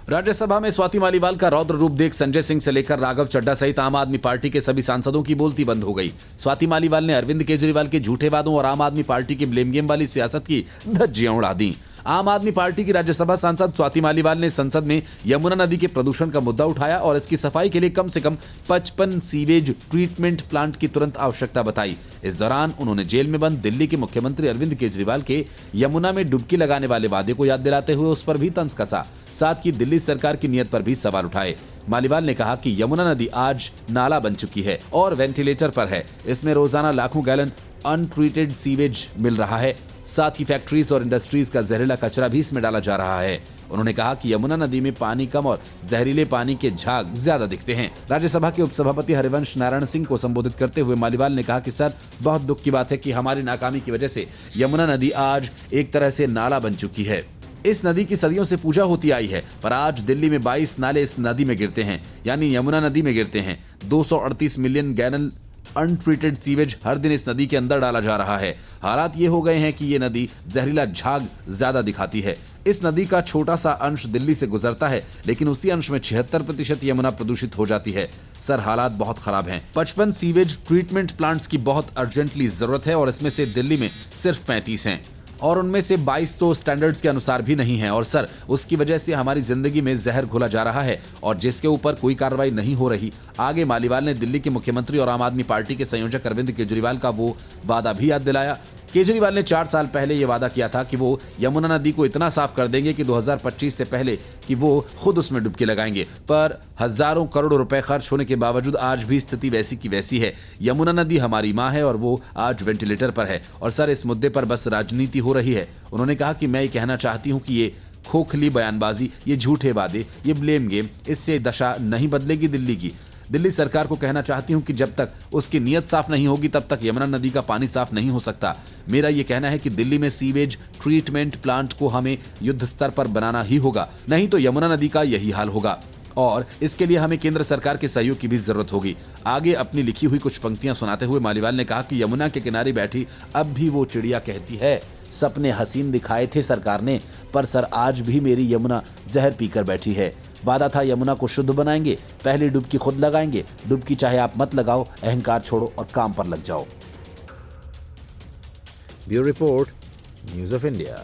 राज्यसभा में स्वाति मालीवाल का रौद्र रूप देख संजय सिंह से लेकर राघव चड्ढा सहित आम आदमी पार्टी के सभी सांसदों की बोलती बंद हो गई। स्वाति मालीवाल ने अरविंद केजरीवाल के झूठे वादों और आम आदमी पार्टी की ब्लेम गेम वाली सियासत की धज्जियां उड़ा दी। आम आदमी पार्टी की राज्यसभा सांसद स्वाति मालीवाल ने संसद में यमुना नदी के प्रदूषण का मुद्दा उठाया और इसकी सफाई के लिए कम से कम 55 सीवेज ट्रीटमेंट प्लांट की तुरंत आवश्यकता बताई। इस दौरान उन्होंने जेल में बंद दिल्ली के मुख्यमंत्री अरविंद केजरीवाल के यमुना में डुबकी लगाने वाले वादे को याद दिलाते हुए उस पर भी तंज कसा, साथ ही दिल्ली सरकार की नीयत पर भी सवाल उठाए। मालीवाल ने कहा कि यमुना नदी आज नाला बन चुकी है और वेंटिलेटर पर है। इसमें रोजाना लाखों गैलन अनट्रीटेड सीवेज मिल रहा है, साथ ही फैक्ट्रीज और इंडस्ट्रीज का जहरीला कचरा भी इसमें डाला जा रहा है। उन्होंने कहा कि यमुना नदी में पानी कम और जहरीले पानी के झाग ज्यादा दिखते हैं। राज्यसभा के उपसभापति हरिवंश नारायण सिंह को संबोधित करते हुए मालीवाल ने कहा कि सर, बहुत दुख की बात है कि हमारी नाकामी की वजह से यमुना नदी आज एक तरह से नाला बन चुकी है। इस नदी की सदियों से पूजा होती आई है, पर आज दिल्ली में 22 नाले इस नदी में गिरते हैं, यानी यमुना नदी में गिरते हैं। 238 मिलियन गैलन अनट्रीटेड सीवेज हर दिन इस नदी के अंदर डाला जा रहा है। हालात ये हो गए हैं कि ये नदी जहरीला झाग ज्यादा दिखाती है। इस नदी का छोटा सा अंश दिल्ली से गुजरता है, लेकिन उसी अंश में 76% यमुना प्रदूषित हो जाती है। सर, हालात बहुत खराब हैं। 55 सीवेज ट्रीटमेंट प्लांट्स की बहुत अर्जेंटली जरूरत है और इसमें से दिल्ली में सिर्फ 35 हैं और उनमें से 22 तो स्टैंडर्ड्स के अनुसार भी नहीं है। और सर, उसकी वजह से हमारी जिंदगी में जहर घुला जा रहा है और जिसके ऊपर कोई कार्रवाई नहीं हो रही। आगे मालीवाल ने दिल्ली के मुख्यमंत्री और आम आदमी पार्टी के संयोजक अरविंद केजरीवाल का वो वादा भी याद दिलाया। केजरीवाल ने 4 साल पहले ये वादा किया था कि वो यमुना नदी को इतना साफ कर देंगे कि 2025 से पहले कि वो खुद उसमें डुबकी लगाएंगे, पर हजारों करोड़ों रुपए खर्च होने के बावजूद आज भी स्थिति वैसी की वैसी है। यमुना नदी हमारी मां है और वो आज वेंटिलेटर पर है। और सर, इस मुद्दे पर बस राजनीति हो रही है। उन्होंने कहा कि मैं ये कहना चाहती हूँ कि ये खोखली बयानबाजी, ये झूठे वादे, ये ब्लेम गेम, इससे दशा नहीं बदलेगी दिल्ली की। दिल्ली सरकार को कहना चाहती हूं कि जब तक उसकी नीयत साफ नहीं होगी तब तक यमुना नदी का पानी साफ नहीं हो सकता। मेरा ये कहना है कि दिल्ली में सीवेज ट्रीटमेंट प्लांट को हमें युद्ध स्तर पर बनाना ही होगा, नहीं तो यमुना नदी का यही हाल होगा और इसके लिए हमें केंद्र सरकार के सहयोग की भी जरूरत होगी। आगे अपनी लिखी हुई कुछ पंक्तियां सुनाते हुए मालीवाल ने कहा कि यमुना के किनारे बैठी अब भी वो चिड़िया कहती है, सपने हसीन दिखाए थे सरकार ने, पर सर आज भी मेरी यमुना जहर पीकर बैठी है। वादा था यमुना को शुद्ध बनाएंगे, पहली डुबकी खुद लगाएंगे। डुबकी चाहे आप मत लगाओ, अहंकार छोड़ो और काम पर लग जाओ। Bureau report, news of India.